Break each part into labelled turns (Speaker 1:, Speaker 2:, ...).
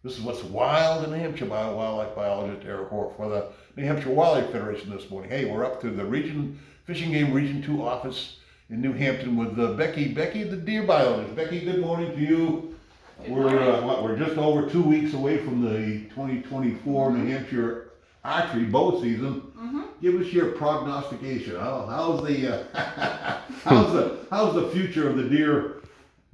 Speaker 1: This is what's wild in New Hampshire by wildlife biologist Eric Hoare for the New Hampshire Wildlife Federation this morning. Hey, we're up to the Fishing Game Region 2 office in New Hampton with Becky. Becky, the deer biologist. Becky, good morning to you. We're just over 2 weeks away from the 2024 New Hampshire archery bow season. Give us your prognostication. How's the how's the future of the deer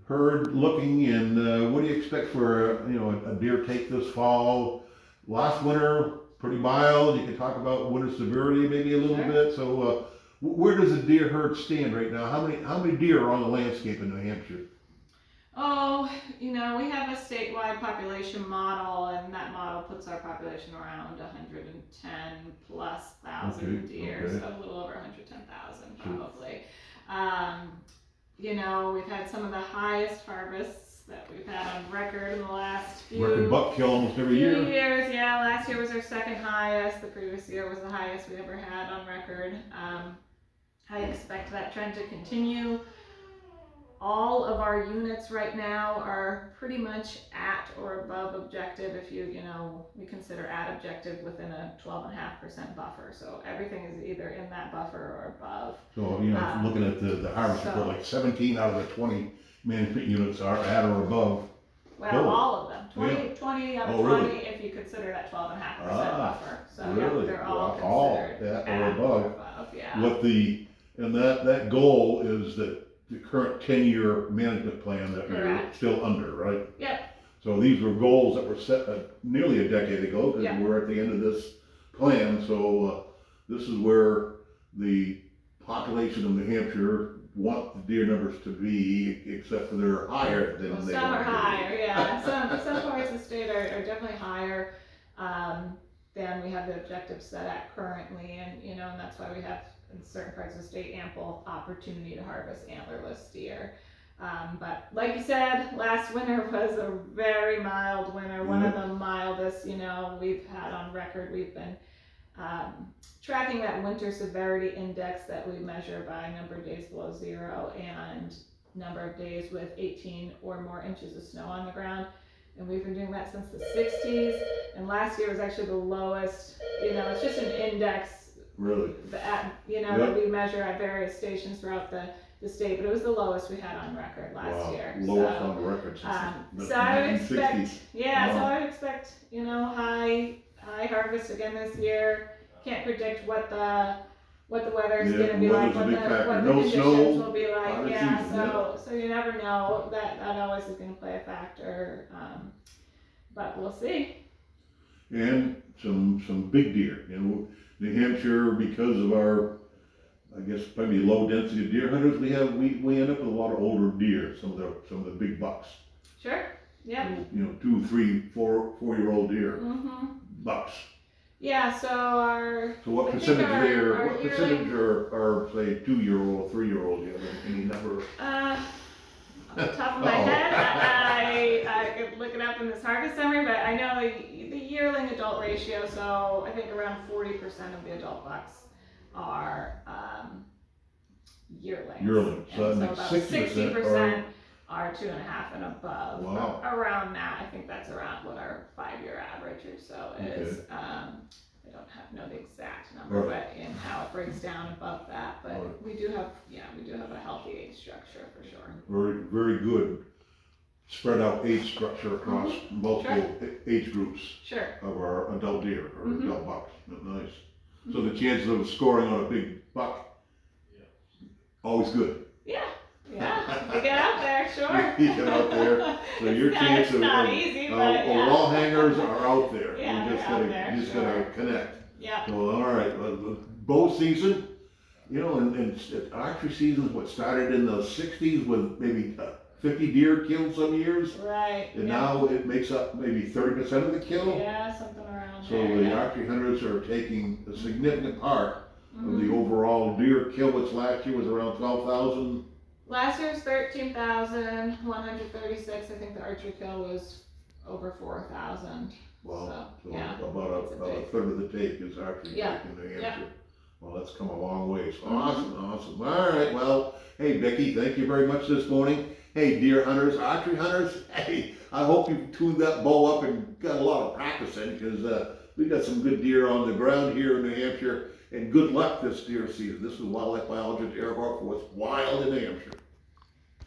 Speaker 1: herd looking, and what do you expect for a deer take this fall? Last winter pretty mild. You can talk about winter severity maybe a little bit. So where does the deer herd stand right now? How many deer are on the landscape in New Hampshire?
Speaker 2: Oh, we have a statewide population model, and that model puts our population around 110 plus thousand deer, so a little over 110,000 probably. We've had some of the highest harvests that we've had on record in the last
Speaker 1: Record buck kill almost every year.
Speaker 2: years. Yeah, last year was our second highest. The previous year was the highest we ever had on record. I expect that trend to continue. All of our units right now are pretty much at or above objective if we consider at objective within a 12.5% buffer. So everything is either in that buffer or above.
Speaker 1: So, looking at the harvest report, like 17 out of the 20 management units are at or above.
Speaker 2: Well, all of them. 20 out of 20 if you consider that 12.5% buffer. So
Speaker 1: really?
Speaker 2: They're all considered
Speaker 1: at or above.
Speaker 2: Yeah.
Speaker 1: And that goal is that the current 10-year management plan that we're still under, right?
Speaker 2: Yep.
Speaker 1: So these were goals that were set nearly a decade ago, because we're at the end of this plan. So this is where the population of New Hampshire want the deer numbers to be, except for they're higher than they
Speaker 2: some
Speaker 1: want
Speaker 2: are
Speaker 1: to be.
Speaker 2: higher, yeah. Some parts of the state are definitely higher than we have the objectives set at currently, and that's why we have in certain parts of the state ample opportunity to harvest antlerless deer. But like you said, last winter was a very mild winter, one of the mildest we've had on record. We've been tracking that winter severity index that we measure by number of days below zero and number of days with 18 or more inches of snow on the ground. And we've been doing that since the 60s. And last year was actually the lowest. It's just an index.
Speaker 1: Really?
Speaker 2: That we measure at various stations throughout the state, but it was the lowest we had on record last year.
Speaker 1: Lowest on record since
Speaker 2: so I would expect,
Speaker 1: 60s.
Speaker 2: So I would expect, high harvest again this year. Can't predict what the weather is going to be like, what the conditions will be like. So you never know. That always is going to play a factor, but we'll see.
Speaker 1: And some big deer, New Hampshire, because of our, I guess, probably low density of deer hunters, we end up with a lot of older deer, some of the big bucks.
Speaker 2: Sure. Yeah.
Speaker 1: 2, 3, 4-year-old deer. Bucks.
Speaker 2: Yeah. So
Speaker 1: what percentage are say 2-year-old, 3-year-old? Do you have any number?
Speaker 2: Off the top of my head, I could look it up in this harvest summary, but I know the yearling adult ratio, so I think around 40% of the adult bucks are yearlings.
Speaker 1: So that
Speaker 2: about
Speaker 1: makes
Speaker 2: 60% are 2.5 and above.
Speaker 1: Wow.
Speaker 2: Around that, I think that's around what our 5-year average or so is. I don't know the exact number, but in how it breaks down above that. But we do have a healthy age structure for sure.
Speaker 1: Very, very good spread out age structure across multiple age groups of our adult deer or adult bucks. Nice. So the chances of scoring on a big buck, always good.
Speaker 2: Yeah. You get out there, sure.
Speaker 1: You get out there. So your chance of wall hangers are out there.
Speaker 2: Yeah,
Speaker 1: you just gotta connect.
Speaker 2: Yeah.
Speaker 1: So all right, bow season, and archery season started in the 60s with maybe 50 deer killed some years.
Speaker 2: Right.
Speaker 1: And now it makes up maybe 30% of the kill.
Speaker 2: Yeah, something around
Speaker 1: so there. So the archery hunters are taking a significant part of the overall deer kill, which last year was around 12,000.
Speaker 2: Last year was 13,136. I think the archery kill was over 4,000.
Speaker 1: Wow. So about a third of the take is archery take in New Hampshire. Well, that's come a long ways. Awesome. All right. Well, hey, Becky, thank you very much this morning. Hey, deer hunters, archery hunters, hey, I hope you tuned that bow up and got a lot of practice in, because we got some good deer on the ground here in New Hampshire, and good luck this deer season. This is Wildlife Biologist Eric Orr for What's Wild in New Hampshire.